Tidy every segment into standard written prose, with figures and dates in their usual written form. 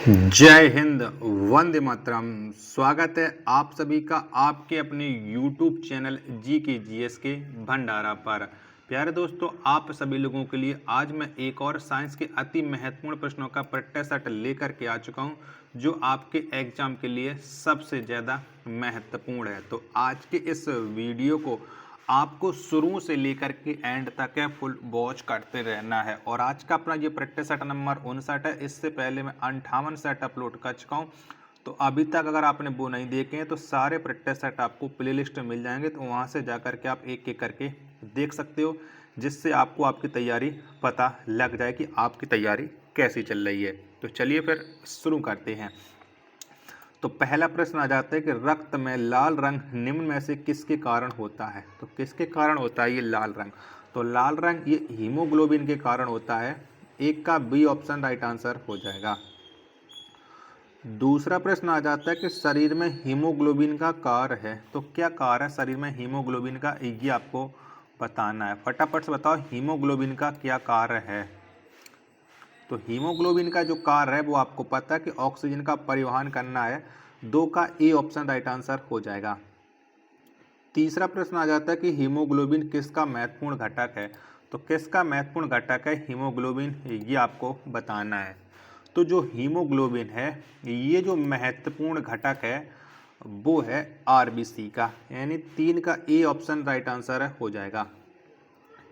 जय हिंद, वंदे मातरम। स्वागत है आप सभी का आपके अपने YouTube चैनल जी के जीएस के भंडारा पर। प्यारे दोस्तों, आप सभी लोगों के लिए आज मैं एक और साइंस के अति महत्वपूर्ण प्रश्नों का प्रैक्टिस सेट लेकर के आ चुका हूं, जो आपके एग्जाम के लिए सबसे ज़्यादा महत्वपूर्ण है। तो आज के इस वीडियो को आपको शुरू से लेकर के एंड तक है फुल वॉच करते रहना है। और आज का अपना ये प्रैक्टिस सेट नंबर 59 है। इससे पहले मैं 58 सेट अपलोड कर चुका हूँ। तो अभी तक अगर आपने वो नहीं देखे हैं तो सारे प्रैक्टिस सेट आपको प्लेलिस्ट में मिल जाएंगे, तो वहाँ से जा करके आप एक एक करके देख सकते हो, जिससे आपको आपकी तैयारी पता लग जाए कि आपकी तैयारी कैसी चल रही है। तो चलिए फिर शुरू करते हैं। तो पहला प्रश्न आ जाता है कि रक्त में लाल रंग निम्न में से किसके कारण होता है। तो किसके कारण होता है ये लाल रंग? तो लाल रंग ये हीमोग्लोबिन के कारण होता है। एक का बी ऑप्शन राइट आंसर हो जाएगा। दूसरा प्रश्न आ जाता है कि शरीर में हीमोग्लोबिन का कार्य है। तो क्या कार्य है शरीर में हीमोग्लोबिन का, ये आपको बताना है। फटाफट से बताओ हीमोग्लोबिन का क्या कार्य है। तो हीमोग्लोबिन का जो कार्य है वो आपको पता है कि ऑक्सीजन का परिवहन करना है। 2 का ए ऑप्शन राइट आंसर हो जाएगा। तीसरा प्रश्न आ जाता है कि हीमोग्लोबिन किसका महत्वपूर्ण घटक है। तो किसका महत्वपूर्ण घटक है हीमोग्लोबिन, ये आपको बताना है। तो जो हीमोग्लोबिन है, ये जो महत्वपूर्ण घटक है वो है आरबीसी का, यानी 3 का ए ऑप्शन राइट आंसर हो जाएगा।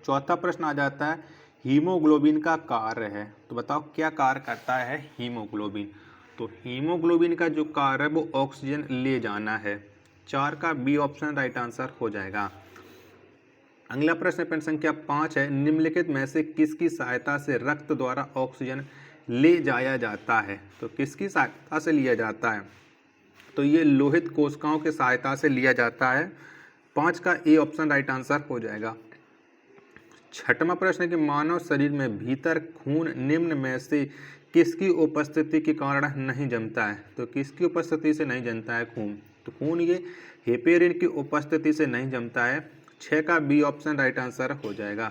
चौथा प्रश्न आ जाता है हीमोग्लोबिन का कार्य है। तो बताओ क्या कार्य करता है हीमोग्लोबिन। तो हीमोग्लोबिन का जो कार्य है वो ऑक्सीजन ले जाना है। 4 का बी ऑप्शन राइट आंसर हो जाएगा। अगला प्रश्न प्रश्न संख्या 5 है, निम्नलिखित में से किसकी सहायता से रक्त द्वारा ऑक्सीजन ले जाया जाता है। तो किसकी सहायता से लिया जाता है? तो ये लोहित कोशिकाओं की सहायता से लिया जाता है। 5 का ए ऑप्शन राइट आंसर हो जाएगा। छठवां प्रश्न है कि मानव शरीर में भीतर खून निम्न में से किसकी उपस्थिति के कारण नहीं जमता है। तो किसकी उपस्थिति से नहीं जमता है खून? तो खून ये हेपेरिन की उपस्थिति से नहीं जमता है। 6 का बी ऑप्शन राइट आंसर हो जाएगा।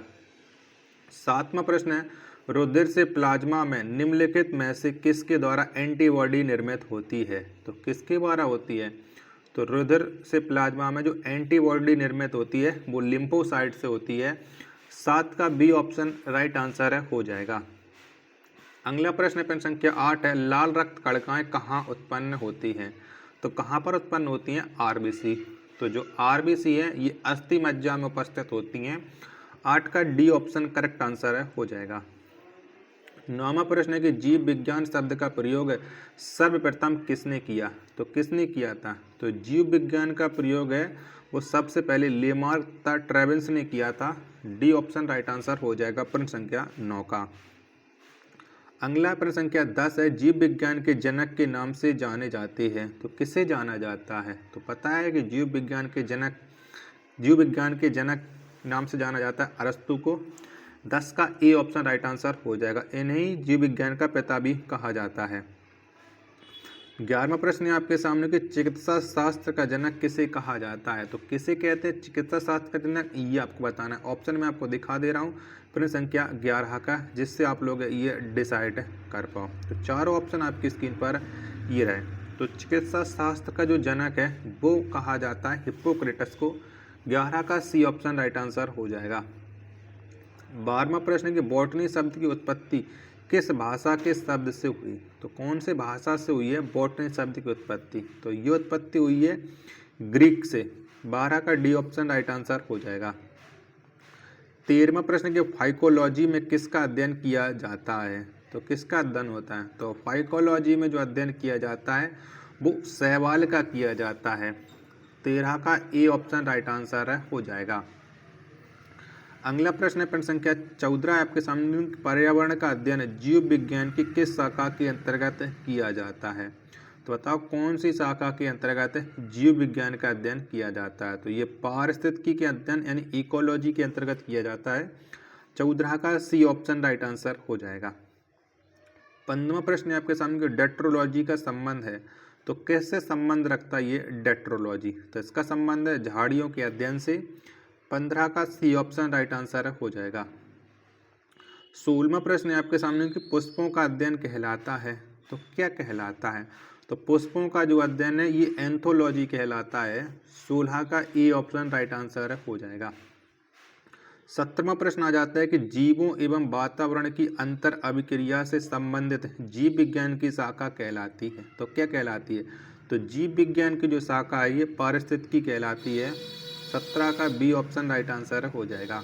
सातवां प्रश्न है, रुधिर से प्लाज्मा में निम्नलिखित में से किसके द्वारा एंटीबॉडी निर्मित होती है। तो किसके द्वारा होती है? तो रुधिर से प्लाज्मा में जो एंटीबॉडी निर्मित होती है वो लिम्फोसाइट से होती है। 7 का बी ऑप्शन राइट आंसर हो जाएगा। अगला प्रश्न प्रश्न संख्या 8 है, लाल रक्त कणिकाएं कहाँ उत्पन्न होती हैं। तो कहाँ पर उत्पन्न होती हैं? आरबीसी। तो जो आरबीसी है ये अस्थि मज्जा में उपस्थित होती हैं। 8 का डी ऑप्शन करेक्ट आंसर हो जाएगा। 9वां प्रश्न है कि जीव विज्ञान शब्द का प्रयोग सर्वप्रथम किसने किया। तो किसने किया था? तो जीव विज्ञान का प्रयोग है वो सबसे पहले लेमार्क तथा ट्रेवेंस ने किया था। डी ऑप्शन राइट आंसर हो जाएगा प्रश्न संख्या 9 का। अगला प्रश्न संख्या 10 है, जीव विज्ञान के जनक के नाम से जाने जाते हैं। तो किसे जाना जाता है? तो पता है कि जीव विज्ञान के जनक नाम से जाना जाता है अरस्तु को। 10 का ए ऑप्शन राइट आंसर हो जाएगा। इन्हें जीव विज्ञान का पिता भी कहा जाता है। 11वां प्रश्न है आपके सामने कि चिकित्सा शास्त्र का जनक किसे कहा जाता है। तो किसे कहते हैं चिकित्सा शास्त्र का जनक, ये आपको बताना है। ऑप्शन में आपको दिखा दे रहा हूँ प्रश्न संख्या 11 का, जिससे आप लोग ये डिसाइड कर पाओ। तो चारों ऑप्शन आपकी स्क्रीन पर ये रहे। तो चिकित्सा शास्त्र का जो जनक है वो कहा जाता है हिप्पोक्रेटस को। 11 का सी ऑप्शन राइट आंसर हो जाएगा। 12वां प्रश्न है कि बॉटनी शब्द की उत्पत्ति किस भाषा के शब्द से हुई। तो कौन से भाषा से हुई है बॉटनी शब्द की उत्पत्ति? तो ये उत्पत्ति हुई है ग्रीक से। 12 का डी ऑप्शन राइट आंसर हो जाएगा। 13वां प्रश्न कि फाइकोलॉजी में किसका अध्ययन किया जाता है। तो किसका अध्ययन होता है? तो फाइकोलॉजी में जो अध्ययन किया जाता है वो शैवाल का किया जाता है। 13 का ए ऑप्शन राइट आंसर हो जाएगा। अगला प्रश्न है प्रश्न संख्या 14 है आपके सामने, पर्यावरण का अध्ययन जीव विज्ञान की किस शाखा के अंतर्गत किया जाता है। तो बताओ कौन सी शाखा के अंतर्गत जीव विज्ञान का अध्ययन किया जाता है। तो ये पारिस्थितिकी के अध्ययन यानी इकोलॉजी के अंतर्गत किया जाता है। 14 का सी ऑप्शन राइट आंसर हो जाएगा। 15वां प्रश्न है आपके सामने, डेट्रोलॉजी का संबंध है। तो कैसे संबंध रखता है ये डेट्रोलॉजी? तो इसका संबंध है झाड़ियों के अध्ययन से। 15 का सी ऑप्शन राइट आंसर हो जाएगा। 16वां प्रश्न है आपके सामने कि पुष्पों का अध्ययन कहलाता है। तो क्या कहलाता है? तो पुष्पों का जो अध्ययन है ये एंथोलॉजी कहलाता है। 16 का ए ऑप्शन राइट आंसर हो जाएगा। 17वां प्रश्न आ जाता है कि जीवों एवं वातावरण की अंतर अभिक्रिया से संबंधित जीव विज्ञान की शाखा कहलाती है। तो क्या कहलाती है? तो जीव विज्ञान की जो शाखा है ये पारिस्थितिकी कहलाती है। 17 का बी ऑप्शन राइट आंसर हो जाएगा।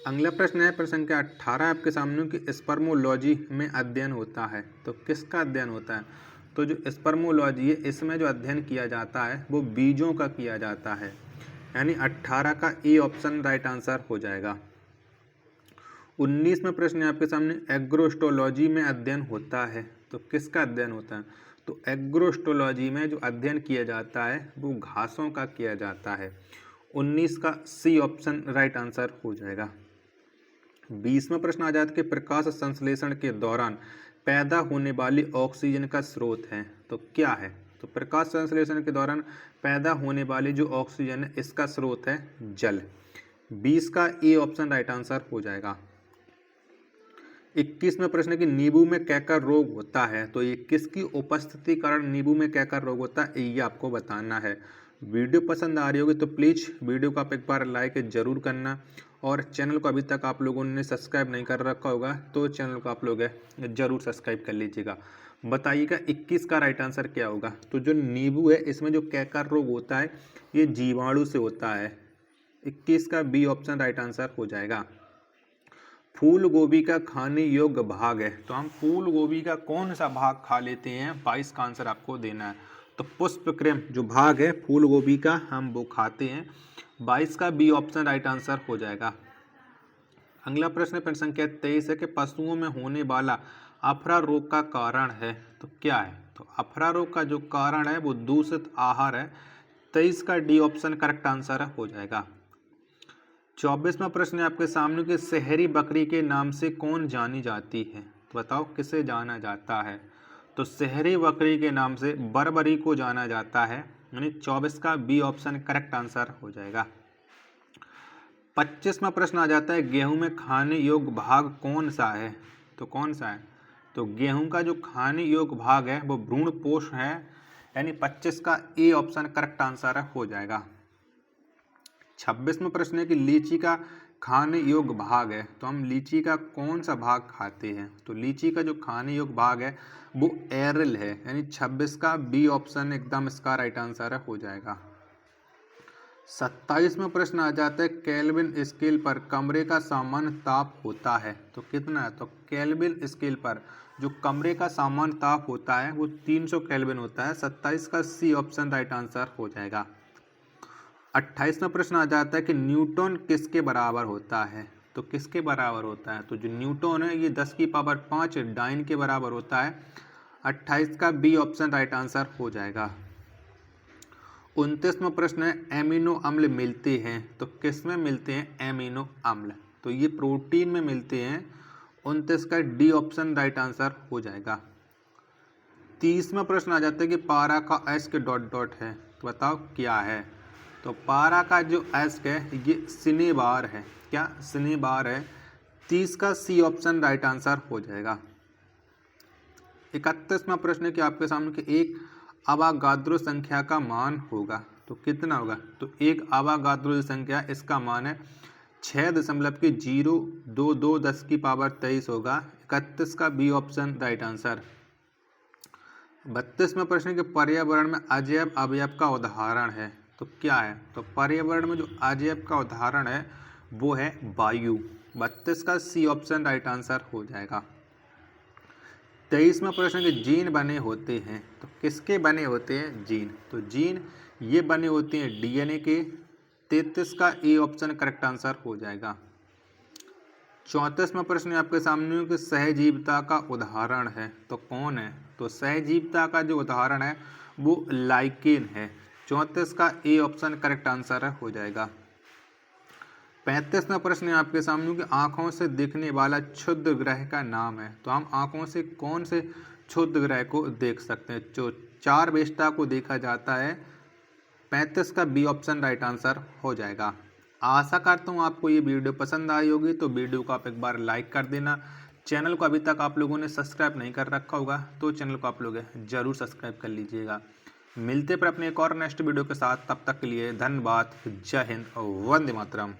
अगला प्रश्न है प्रश्न संख्या 18 आपके सामने कि स्पर्मोलॉजी में अध्ययन होता है। तो किसका अध्ययन होता है? तो जो स्पर्मोलॉजी है इसमें जो अध्ययन किया जाता है वो बीजों का किया जाता है, यानी 18 का ए ऑप्शन राइट आंसर हो जाएगा। 19वां प्रश्न है आपके सामने एग्रोस्टोलॉजी में अध्ययन होता है। तो किसका अध्ययन होता है? तो एग्रोस्टोलॉजी में जो अध्ययन किया जाता है वो घासों का किया जाता है। 19 का सी ऑप्शन राइट आंसर हो जाएगा। 20वां प्रश्न आ जाता है कि प्रकाश संश्लेषण के दौरान पैदा होने वाली ऑक्सीजन का स्रोत है। तो क्या है? तो प्रकाश संश्लेषण के दौरान पैदा होने वाली जो ऑक्सीजन है इसका स्रोत है जल। 20 का ए ऑप्शन राइट आंसर हो जाएगा। 21वां प्रश्न है कि नींबू में कैकर रोग होता है। तो ये किसकी उपस्थिति कारण नींबू में कैकर रोग होता है ये आपको बताना है। वीडियो पसंद आ रही होगी तो प्लीज़ वीडियो को आप एक बार लाइक जरूर करना, और चैनल को अभी तक आप लोगों ने सब्सक्राइब नहीं कर रखा होगा तो चैनल को आप लोग जरूर सब्सक्राइब कर लीजिएगा। बताइएगा 21 का राइट आंसर क्या होगा? तो जो नींबू है इसमें जो कैकर रोग होता है ये जीवाणु से होता है। 21 का बी ऑप्शन राइट आंसर हो जाएगा। फूल गोभी का खाने योग्य भाग है। तो हम फूल गोभी का कौन सा भाग खा लेते हैं? 22 का आंसर आपको देना है। तो पुष्पक्रम जो भाग है फूल गोभी का हम वो खाते हैं। 22 का बी ऑप्शन राइट आंसर हो जाएगा। अगला प्रश्न प्रश्न संख्या 23 है कि पशुओं में होने वाला अफरा रोग का कारण है। तो क्या है? तो अफरा रोग का जो कारण है वो दूषित आहार है। 23 का डी ऑप्शन करेक्ट आंसर हो जाएगा। 24वां प्रश्न है आपके सामने कि शहरी बकरी के नाम से कौन जानी जाती है? तो बताओ किसे जाना जाता है? तो शहरी बकरी के नाम से बरबरी को जाना जाता है, यानी 24 का बी ऑप्शन करेक्ट आंसर हो जाएगा। 25वां प्रश्न आ जाता है गेहूं में खाने योग्य भाग कौन सा है? तो कौन सा है? तो गेहूं का जो खाने योग्य भाग है वो भ्रूण पोष है, यानी 25 का ए ऑप्शन करेक्ट आंसर हो जाएगा। 26वां प्रश्न है कि लीची का खाने योग्य भाग है। तो हम लीची का कौन सा भाग खाते हैं? तो लीची का जो खाने योग्य भाग है वो एरल है, यानी 26 का बी ऑप्शन एकदम इसका राइट आंसर हो जाएगा। 27वां प्रश्न आ जाता है केल्विन स्केल पर कमरे का सामान्य ताप होता है। तो कितना है? तो केल्विन स्केल पर जो कमरे का सामान्य ताप होता है वो 300 केल्विन होता है। 27 का सी ऑप्शन राइट आंसर हो जाएगा। 28वां प्रश्न आ जाता है कि न्यूटन किसके बराबर होता है? तो किसके बराबर होता है? तो जो न्यूटन है ये 10 की पावर 5 डाइन के बराबर होता है। 28 का बी ऑप्शन राइट आंसर हो जाएगा। 29वां प्रश्न है एमिनो अम्ल मिलते हैं। तो किस में मिलते हैं एमिनो अम्ल? तो ये प्रोटीन में मिलते हैं। 29 का डी ऑप्शन राइट आंसर हो जाएगा। 30वां प्रश्न आ जाता है कि पारा का एस के डॉट डॉट है। तो बताओ क्या है? तो पारा का जो एस है ये सिनेबार है। क्या सिनेबार है? 30 का सी ऑप्शन राइट आंसर हो जाएगा। 31वां प्रश्न है कि आपके सामने कि एक अवागाद्रो संख्या का मान होगा। तो कितना होगा? तो एक अवागाद्रो संख्या इसका मान है 6.022 10 की पावर 23 होगा। 31 का बी ऑप्शन राइट आंसर। 32वां प्रश्न है कि पर्यावरण में अजैव अवयव का उदाहरण है। तो क्या है? तो पर्यावरण में जो अजैव का उदाहरण है वो है वायु। 32 का सी ऑप्शन राइट आंसर हो जाएगा। 23वां प्रश्न के जीन बने होते हैं। तो किसके बने होते हैं जीन? तो जीन ये बने होते हैं डीएनए के। 33 का ए ऑप्शन करेक्ट आंसर हो जाएगा। 34वां प्रश्न आपके सामने कि सहजीविता का उदाहरण है। तो कौन है? तो सहजीविता का जो उदाहरण है वो लाइकेन है। 34 का ए ऑप्शन करेक्ट आंसर हो जाएगा। 35वां प्रश्न आपके सामने कि आंखों से दिखने वाला क्षुद्र ग्रह का नाम है। तो हम आंखों से कौन से क्षुद्र ग्रह को देख सकते हैं? जो 4 वेस्टा को देखा जाता है। 35 का बी ऑप्शन राइट आंसर हो जाएगा। आशा करता हूँ आपको ये वीडियो पसंद आई होगी, तो वीडियो को आप एक बार लाइक कर देना, चैनल को अभी तक आप लोगों ने सब्सक्राइब नहीं कर रखा होगा तो चैनल को आप लोग जरूर सब्सक्राइब कर लीजिएगा। मिलते पर अपने एक और नेक्स्ट वीडियो के साथ, तब तक के लिए धन्यवाद। जय हिंद और वंदे मातरम।